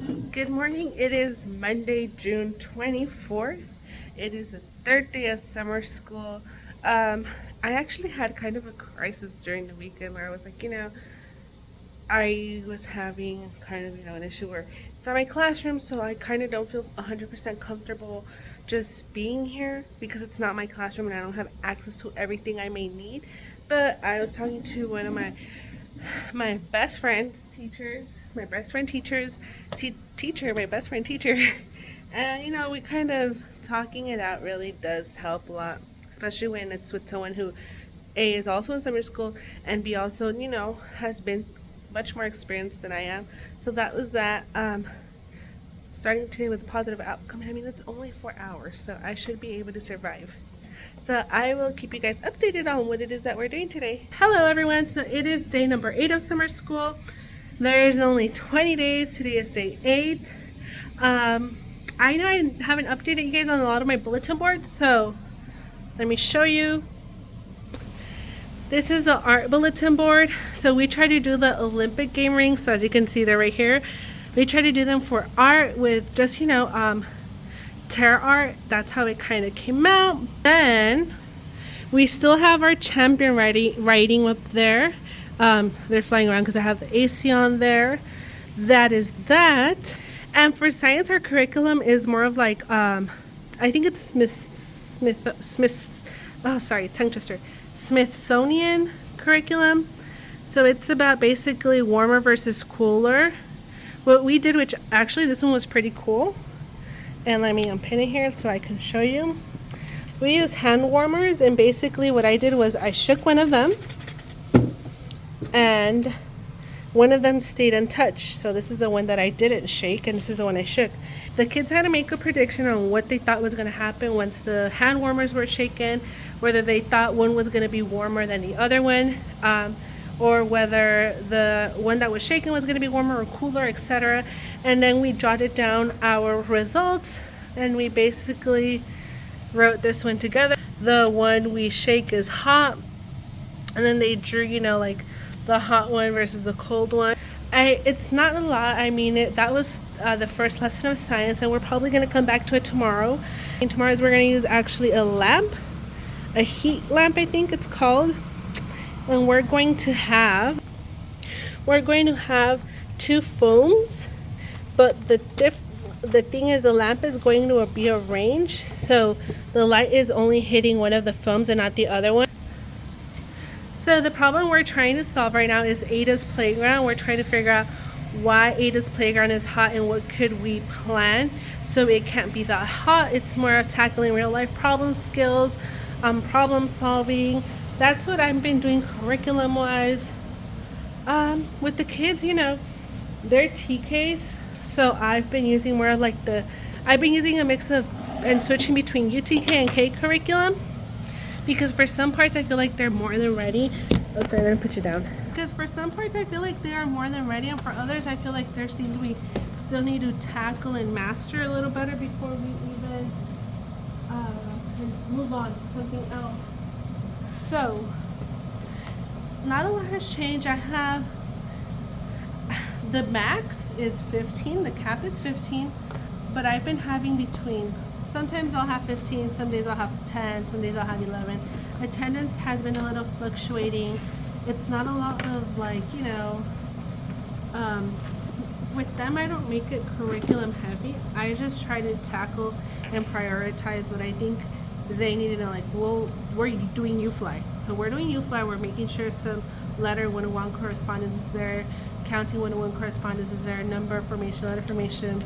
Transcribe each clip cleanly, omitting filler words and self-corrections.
Good morning. It is Monday, June 24th. It is the third day of summer school. I actually had kind of a crisis during the weekend where I was like, I was having kind of, an issue where it's not my classroom, so I kind of don't feel 100% comfortable just being here because it's not my classroom and I don't have access to everything I may need. But I was talking to one of my best friend teachers, my best friend teachers, teacher, my best friend teacher. And we kind of talking it out really does help a lot, especially when it's with someone who A is also in summer school and B also, has been much more experienced than I am. So that was that. Starting today with a positive outcome. I mean, it's only 4 hours, so I should be able to survive. So I will keep you guys updated on what it is that we're doing today. Hello everyone, so it is day number 8 of summer school. There is only 20 days. Today is day 8. I know I haven't updated you guys on a lot of my bulletin boards, so let me show you. This is the art bulletin board. So we try to do the Olympic game rings. So as you can see, they're right here. We try to do them for art with just, tear art. That's how it kind of came out. Then we still have our champion writing up there. They're flying around because I have the AC on there. That is that. And for science, our curriculum is more of like, I think it's Smithsonian curriculum. So it's about basically warmer versus cooler. What we did, which actually this one was pretty cool. And let me unpin it here so I can show you. We use hand warmers, and basically what I did was I shook one of them and one of them stayed untouched. So this is the one that I didn't shake, and this is the one I shook. The kids had to make a prediction on what they thought was going to happen once the hand warmers were shaken, whether they thought one was going to be warmer than the other one, or whether the one that was shaken was going to be warmer or cooler, etc. And then we jotted down our results, and we basically wrote this one together. The one we shake is hot, and then they drew, like the hot one versus the cold one. It's not a lot. I mean, that was the first lesson of science, and we're probably going to come back to it tomorrow. And tomorrow we're going to use actually a lamp, a heat lamp, I think it's called. And we're going to have 2 foams, but the thing is the lamp is going to be arranged so the light is only hitting one of the foams and not the other one. So the problem we're trying to solve right now is Ada's playground. We're trying to figure out why Ada's playground is hot and what could we plan so it can't be that hot. It's more of tackling real life problem skills, problem solving. That's what I've been doing curriculum wise. With the kids, they're TKs, so I've been using more of like I've been using a mix of and switching between UTK and K curriculum, because for some parts I feel like they're more than ready. Oh, sorry, let me put you down. Because for some parts I feel like they are more than ready, and for others I feel like there's things we still need to tackle and master a little better before we even move on to something else. So, not a lot has changed. I have the max is 15, the cap is 15, but I've been having between, sometimes I'll have 15, some days I'll have 10, some days I'll have 11. Attendance has been a little fluctuating. It's not a lot of like, with them I don't make it curriculum heavy. I just try to tackle and prioritize what I think they need to know. Like, well, we're doing UFly, so we're doing UFly. We're making sure some letter 101 correspondence is there, county 101 correspondence is there, number formation, letter formation.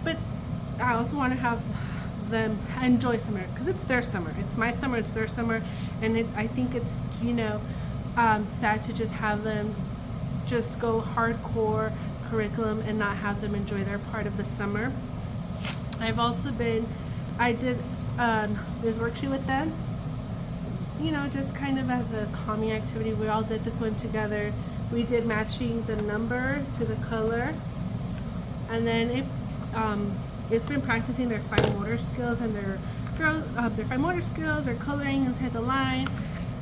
But I also want to have them enjoy summer because it's their summer. It's my summer, it's their summer, and I think it's sad to just have them just go hardcore curriculum and not have them enjoy their part of the summer. I did this worksheet with them, just kind of as a calming activity. We all did this one together. We did matching the number to the color, and then it's been practicing their fine motor skills and their fine motor skills, their coloring inside the line.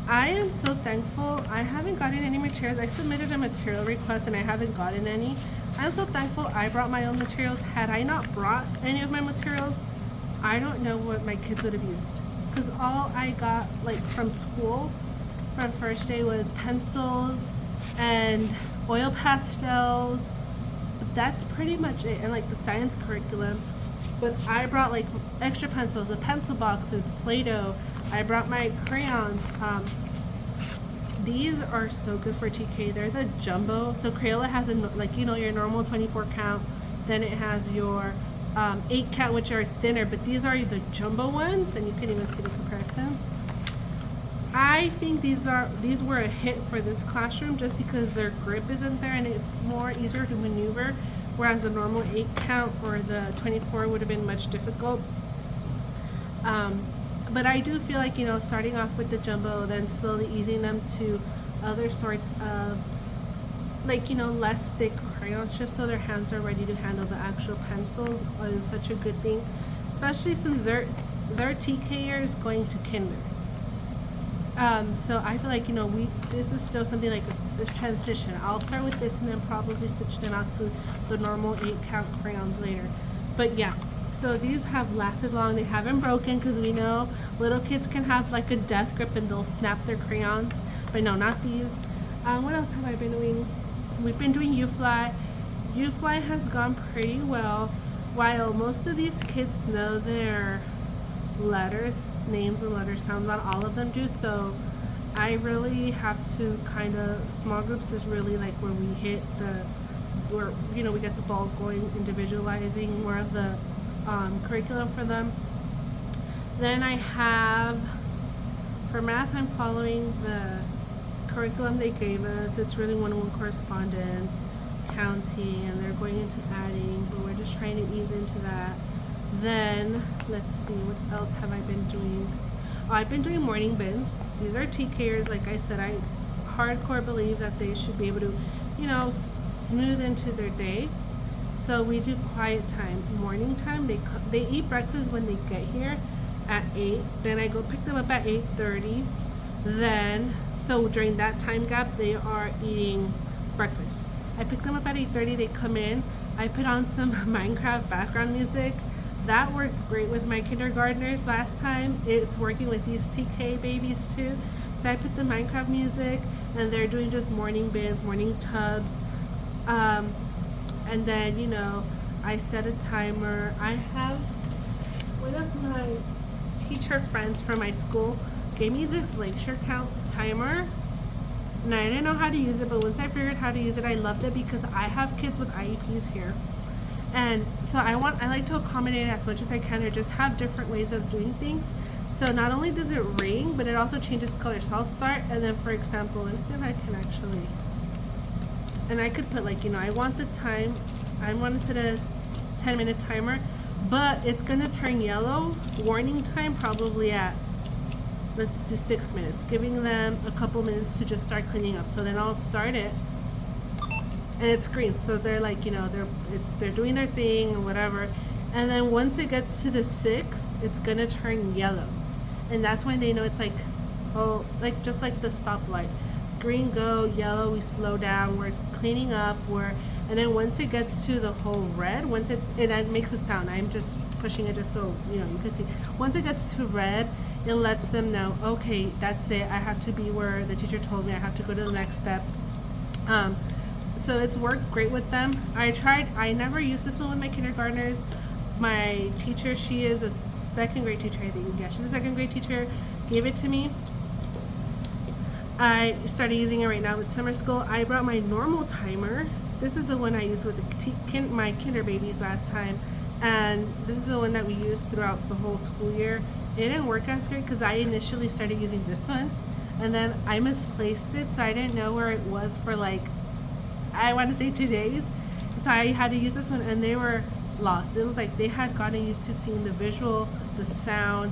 I am so thankful. I haven't gotten any materials. I submitted a material request and I haven't gotten any. I'm so thankful I brought my own materials. Had I not brought any of my materials, I don't know what my kids would have used. Because all I got like from school for first day was pencils and oil pastels. But that's pretty much it. And like the science curriculum. But I brought like extra pencils, the pencil boxes, Play-Doh. I brought my crayons. These are so good for TK. They're the jumbo. So Crayola has a, like, you know, your normal 24 count. Then it has your 8 count, which are thinner. But these are the jumbo ones, and you can even see the comparison. I think these were a hit for this classroom just because their grip isn't there and it's more easier to maneuver. Whereas the normal 8 count or the 24 would have been much difficult. But I do feel like, you know, starting off with the jumbo, then slowly easing them to other sorts of, like, you know, less thick crayons, just so their hands are ready to handle the actual pencils is such a good thing, especially since they're TKers going to kinder. So I feel like, you know, this is still something like this transition. I'll start with this and then probably switch them out to the normal 8 count crayons later. But yeah, so these have lasted long. They haven't broken because we know little kids can have like a death grip and they'll snap their crayons. But no, not these. What else have I been doing? We've been doing U-Fly. U-Fly has gone pretty well. While most of these kids know their letters, names and letter sounds, not all of them do, so I really have to kind of, small groups is really like where we hit where, you know, we get the ball going, individualizing more of the curriculum for them. Then I have, for math, I'm following the curriculum they gave us. It's really one-on-one correspondence, counting, and they're going into adding, but we're just trying to ease into that. Then, let's see, what else have I been doing? Oh, I've been doing morning bins. These are TKers. Like I said, I hardcore believe that they should be able to, you know, smooth into their day. So we do quiet time, morning time. They eat breakfast when they get here at 8. Then I go pick them up at 8:30. Then, so during that time gap, they are eating breakfast. I pick them up at 8:30. They come in. I put on some Minecraft background music. That worked great with my kindergartners last time. It's working with these TK babies too. So I put the Minecraft music and they're doing just morning bins, morning tubs. And then, you know, I set a timer. I have one of my teacher friends from my school gave me this Lakeshore count timer. And I didn't know how to use it, but once I figured how to use it, I loved it because I have kids with IEPs here. And so I like to accommodate it as much as I can, or just have different ways of doing things. So not only does it ring, but it also changes color. So I'll start, and then for example, let's see if I can actually, and I could put like, you know, I want the time, I want to set a 10-minute timer, but it's gonna turn yellow, warning time, probably at, let's do 6 minutes, giving them a couple minutes to just start cleaning up. So then I'll start it. And it's green, so they're like, you know, they're doing their thing or whatever, and then once it gets to the 6, it's gonna turn yellow, and that's when they know it's like, oh, like just like the stoplight, green go, yellow we slow down, we're cleaning up, and then once it gets to the whole red, once it makes a sound. I'm just pushing it just so you know you can see. Once it gets to red, it lets them know, okay, that's it. I have to be where the teacher told me. I have to go to the next step. So it's worked great with them. I never used this one with my kindergartners. My teacher, she is a 2nd grade teacher, I think. Yeah, she's a 2nd grade teacher, gave it to me. I started using it right now with summer school. I brought my normal timer. This is the one I used with my kinder babies last time. And this is the one that we used throughout the whole school year. It didn't work as great because I initially started using this one. And then I misplaced it, so I didn't know where it was for like, I want to say 2 days. So I had to use this one and they were lost. It was like they had gotten used to seeing the visual, the sound,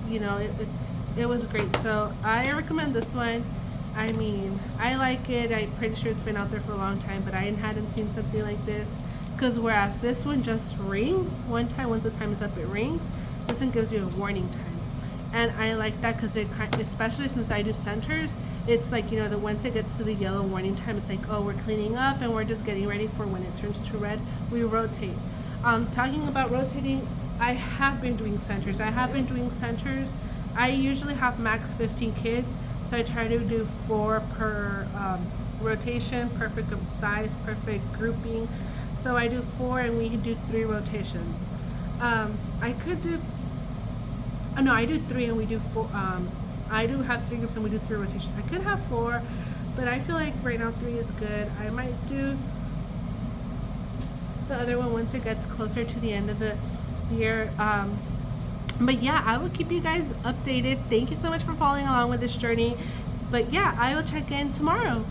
you know, it was great. So I recommend this one. I mean, I like it. I'm pretty sure it's been out there for a long time, but I hadn't seen something like this. Because whereas this one just rings one time, once the time is up, it rings. This one gives you a warning time. And I like that because it, especially since I do centers, it's like, the once it gets to the yellow warning time, it's like, oh, we're cleaning up and we're just getting ready for when it turns to red, we rotate. Talking about rotating, I have been doing centers. I usually have max 15 kids, so I try to do 4 per rotation, perfect size, perfect grouping. So I do 4 and we do 3 rotations. I could do, no, I do 3 and we do 4. I do have 3 groups and we do 3 rotations. I could have 4, but I feel like right now 3 is good. I might do the other one once it gets closer to the end of the year. But yeah, I will keep you guys updated. Thank you so much for following along with this journey. But yeah, I will check in tomorrow.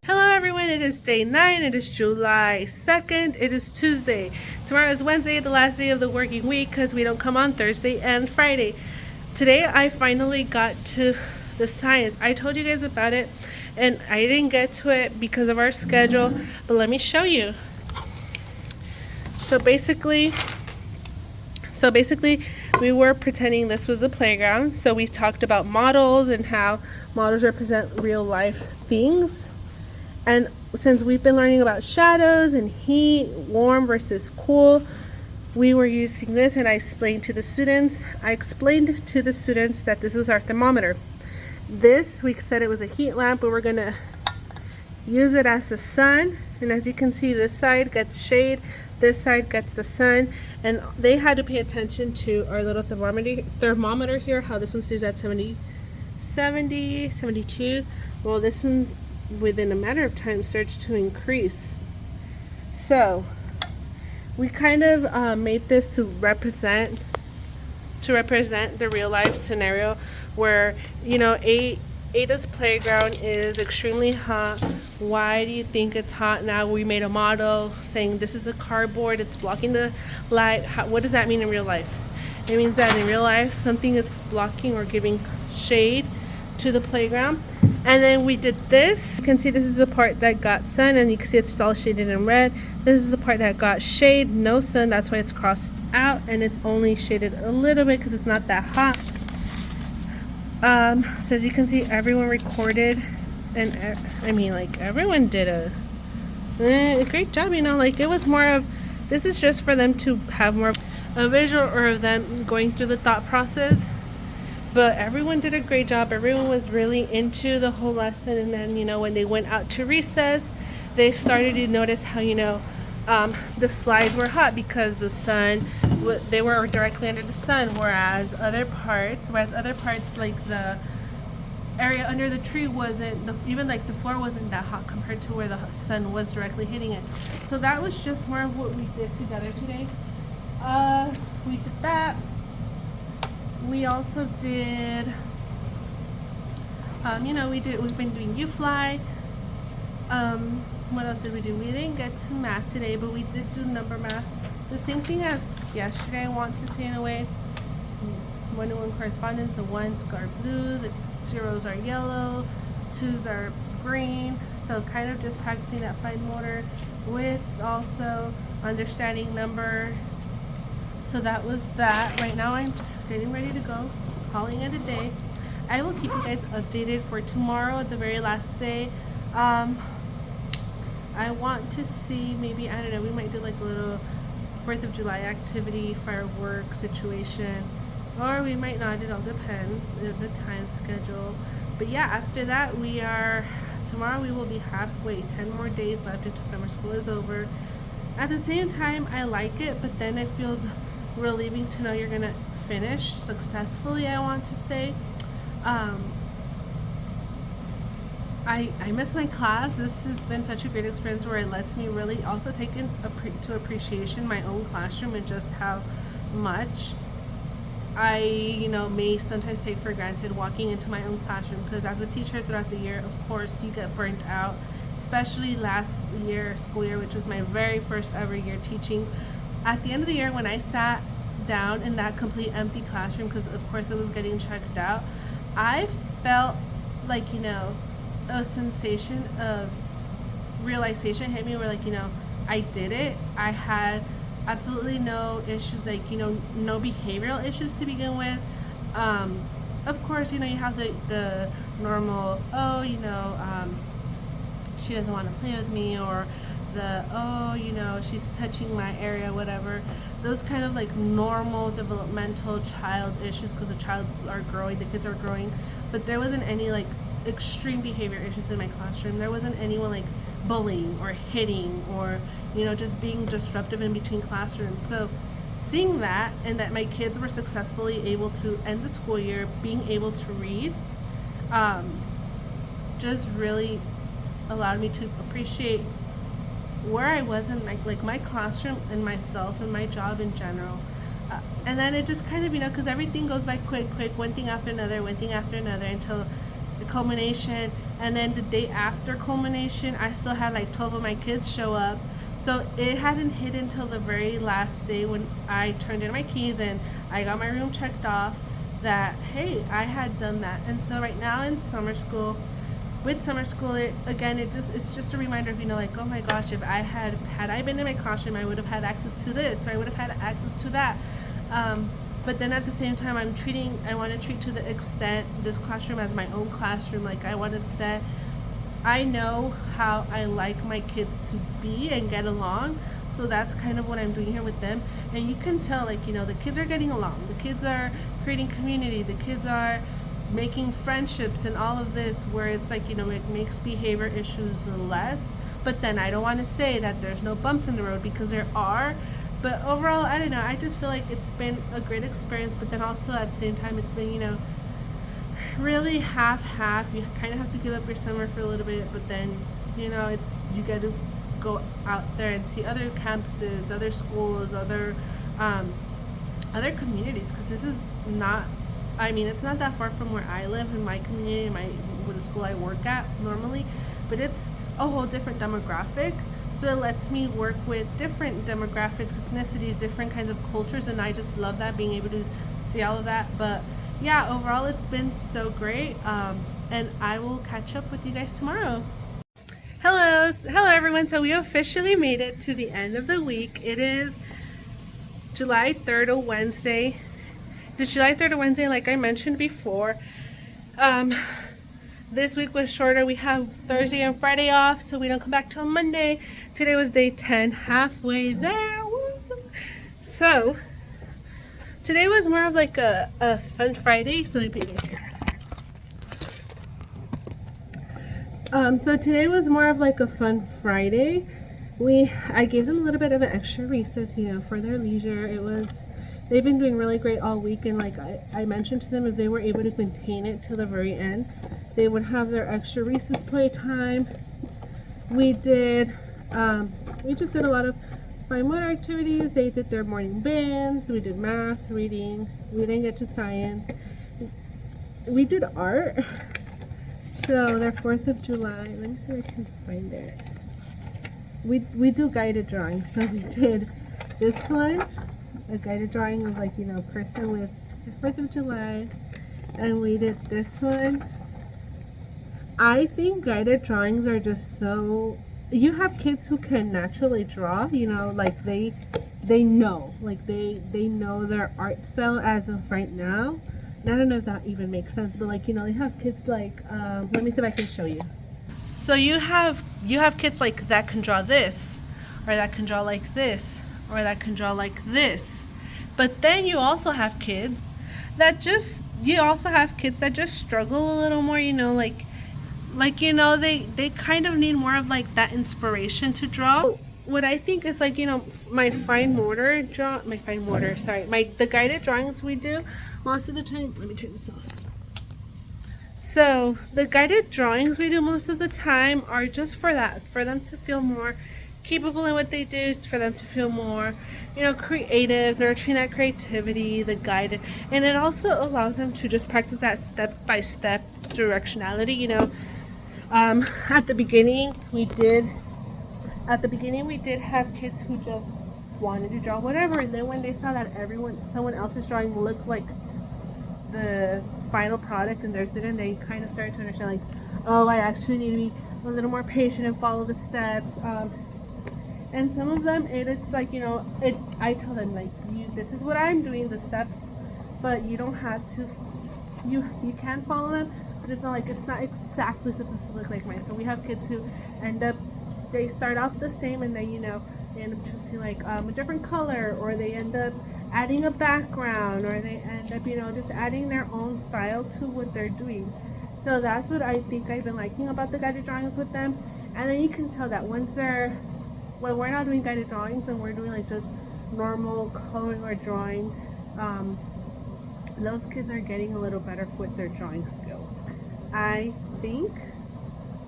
Hello everyone, it is day 9, it is July 2nd, it is Tuesday. Tomorrow is Wednesday, the last day of the working week because we don't come on Thursday and Friday. Today I finally got to the science. I told you guys about it and I didn't get to it because of our schedule, but let me show you. So basically we were pretending this was the playground. So we talked about models and how models represent real life things. And since we've been learning about shadows and heat, warm versus cool, we were using this and I explained to the students that this was our thermometer. This, we said it was a heat lamp, but we're gonna use it as the sun. And as you can see, this side gets shade, this side gets the sun. And they had to pay attention to our little thermometer here, how this one stays at 70, 72. Well, this one's within a matter of time starts to increase. So we kind of made this to represent the real life scenario where, Ada's playground is extremely hot. Why do you think it's hot? Now we made a model saying this is the cardboard, it's blocking the light. What does that mean in real life? It means that in real life something is blocking or giving shade to the playground. And then we did this. You can see this is the part that got sun, and you can see it's all shaded in red. This is the part that got shade, no sun, that's why it's crossed out, and it's only shaded a little bit because it's not that hot. So as you can see, everyone recorded, and everyone did a great job. It was more of, this is just for them to have more a visual or of them going through the thought process. But everyone did a great job. Everyone was really into the whole lesson. And then, when they went out to recess, they started to notice how, the slides were hot because the sun, they were directly under the sun. Whereas other parts like the area under the tree wasn't, even like the floor wasn't that hot compared to where the sun was directly hitting it. So that was just more of what we did together today. We did that. We also did, we've been doing U-Fly. What else did we do? We didn't get to math today, but we did do number math. The same thing as yesterday, I want to say in a way. 1-to-1 correspondence, the 1s are blue, the 0s are yellow, 2s are green. So kind of just practicing that fine motor with also understanding numbers. So that was that. Right now I'm just getting ready to go, calling it a day. I will keep you guys updated for tomorrow, the very last day. I want to see, maybe, I don't know, we might do like a little 4th of July activity, firework situation, or we might not. It all depends on the time schedule. But yeah, after that tomorrow we will be halfway, 10 more days left until summer school is over. At the same time, I like it, but then it feels relieving to know you're gonna finish successfully, I want to say. I miss my class. This has been such a great experience where it lets me really also take to appreciation my own classroom and just how much I, may sometimes take for granted walking into my own classroom, because as a teacher throughout the year, of course, you get burnt out, especially last year, school year, which was my very first ever year teaching. At the end of the year, when I sat down in that complete empty classroom, because of course it was getting checked out, I felt like, a sensation of realization hit me where, like, I did it. I had absolutely no issues, like, no behavioral issues to begin with. Of course, you have the normal, oh, she doesn't want to play with me, or the, oh, she's touching my area, whatever. Those kind of like normal developmental child issues, because the kids are growing. But there wasn't any like extreme behavior issues in my classroom. There wasn't anyone like bullying or hitting or, just being disruptive in between classrooms. So seeing that, and that my kids were successfully able to end the school year being able to read, just really allowed me to appreciate where I was in like my classroom and myself and my job in general. And then it just kind of, because everything goes by quick, one thing after another, until the culmination. And then the day after culmination, I still had like 12 of my kids show up. So it hadn't hit until the very last day when I turned in my keys and I got my room checked off that, hey, I had done that. And so right now in summer school, it's just a reminder of, like, oh my gosh, if had I been in my classroom, I would have had access to this, or I would have had access to that. But then at the same time, I want to treat to the extent this classroom as my own classroom. Like, I know how I like my kids to be and get along. So that's kind of what I'm doing here with them. And you can tell, like, the kids are getting along. The kids are creating community. The kids are making friendships and all of this, where it's like, it makes behavior issues less. But then I don't want to say that there's no bumps in the road, because there are. But overall, I don't know, I just feel like it's been a great experience. But then also at the same time, it's been, really half. You kind of have to give up your summer for a little bit, but then, you got to go out there and see other campuses, other schools, other communities, because this is not, it's not that far from where I live in my community, with the school I work at normally, but it's a whole different demographic. So it lets me work with different demographics, ethnicities, different kinds of cultures, and I just love that, being able to see all of that. But yeah, overall it's been so great, and I will catch up with you guys tomorrow. Hello everyone. So we officially made it to the end of the week. It is July 3rd, a Wednesday. It's July 3rd, a Wednesday, like I mentioned before. This week was shorter. We have Thursday and Friday off, so we don't come back till Monday. Today was day 10, halfway there. Woo! So today was more of like a fun Friday. So let me put it here. So today was more of like a fun Friday. I gave them a little bit of an extra recess, for their leisure. They've been doing really great all week, and like I mentioned to them, if they were able to maintain it till the very end, they would have their extra recess play time. We just did a lot of fine motor activities. They did their morning bands. We did math, reading. We didn't get to science. We did art. So their 4th of July, let me see if I can find it. We do guided drawing. So we did this one, a guided drawing of like, a person with the 4th of July. And we did this one. I think guided drawings are just so, you have kids who can naturally draw, like they know, like they know their art style as of right now. And I don't know if that even makes sense, but like, they have kids like, let me see if I can show you. So you have kids like that can draw this, or that can draw like this, or that can draw like this. But then you also have kids that just struggle a little more, they kind of need more of like that inspiration to draw. What I think is like, the guided drawings we do most of the time, let me turn this off. So the guided drawings we do most of the time are just for them to feel more capable in what they do. It's for them to feel more, creative, nurturing that creativity, the guided, and it also allows them to just practice that step-by-step directionality. At the beginning we did have kids who just wanted to draw whatever, and then when they saw that someone else's drawing looked like the final product and theirs didn't, they kind of started to understand, like, oh, I actually need to be a little more patient and follow the steps. And some of them, it's like, I tell them, like, this is what I'm doing, the steps, but you don't have to, you can follow them, but but it's not like, it's not exactly supposed to look like mine. So we have kids who end up, they start off the same, and then, you know, they end up choosing like a different color, or they end up adding a background, or they end up, you know, just adding their own style to what they're doing. So that's what I think I've been liking about the guided drawings with them. And then you can tell that once they're, when we're not doing guided drawings and we're doing like just normal coloring or drawing, those kids are getting a little better with their drawing skills. I think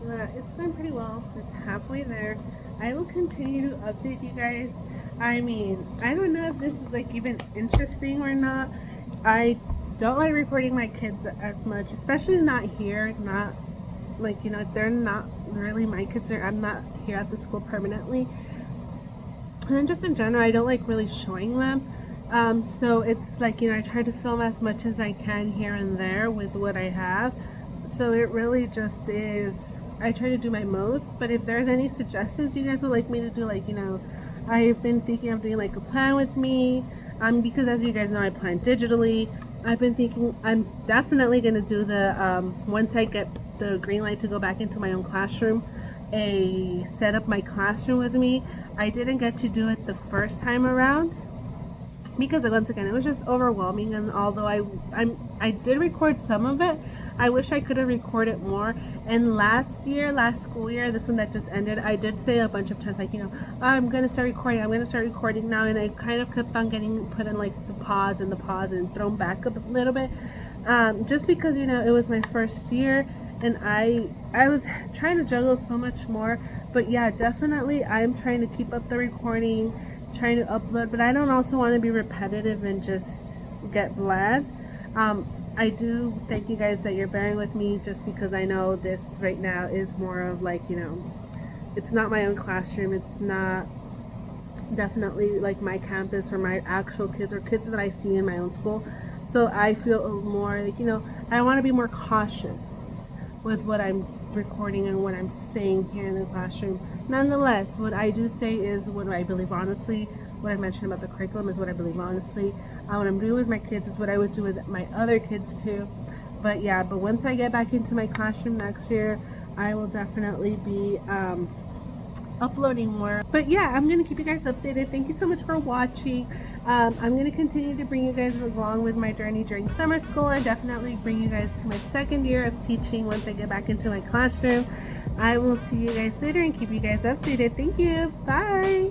that it's going pretty well. It's halfway there. I will continue to update you guys. I mean, I don't know if this is like even interesting or not. I don't like recording my kids as much, especially not here. Not like, you know, they're not really my kids. I'm not here at the school permanently. And then just in general, I don't like really showing them. So it's like, you know, I try to film as much as I can here and there with what I have. So it really just is, I try to do my most. But if there's any suggestions you guys would like me to do, like, you know, I've been thinking of doing like a plan with me, because as you guys know, I plan digitally. I've been thinking I'm definitely going to do the, once I get the green light to go back into my own classroom, set up my classroom with me. I didn't get to do it the first time around because once again it was just overwhelming, and although I did record some of it, I wish I could have recorded more. And last school year, this one that just ended, I did say a bunch of times, like, you know, I'm gonna start recording now, and I kind of kept on getting put in like the pause and thrown back a little bit, just because, you know, it was my first year and I was trying to juggle so much more. But yeah, definitely I'm trying to keep up the recording, trying to upload, but I don't also want to be repetitive and just get bland. I do thank you guys that you're bearing with me, just because I know this right now is more of like, you know, it's not my own classroom, it's not definitely like my campus or my actual kids or kids that I see in my own school. So I feel more like, you know, I want to be more cautious with what I'm recording and what I'm saying here in the classroom. Nonetheless, what I do say is what I believe honestly. What I mentioned about the curriculum is what I believe honestly. What I'm doing with my kids is what I would do with my other kids too. But yeah, but once I get back into my classroom next year, I will definitely be uploading more. But yeah, I'm gonna keep you guys updated. Thank you so much for watching. I'm gonna continue to bring you guys along with my journey during summer school, and definitely bring you guys to my second year of teaching once I get back into my classroom. I will see you guys later and keep you guys updated. Thank you. Bye.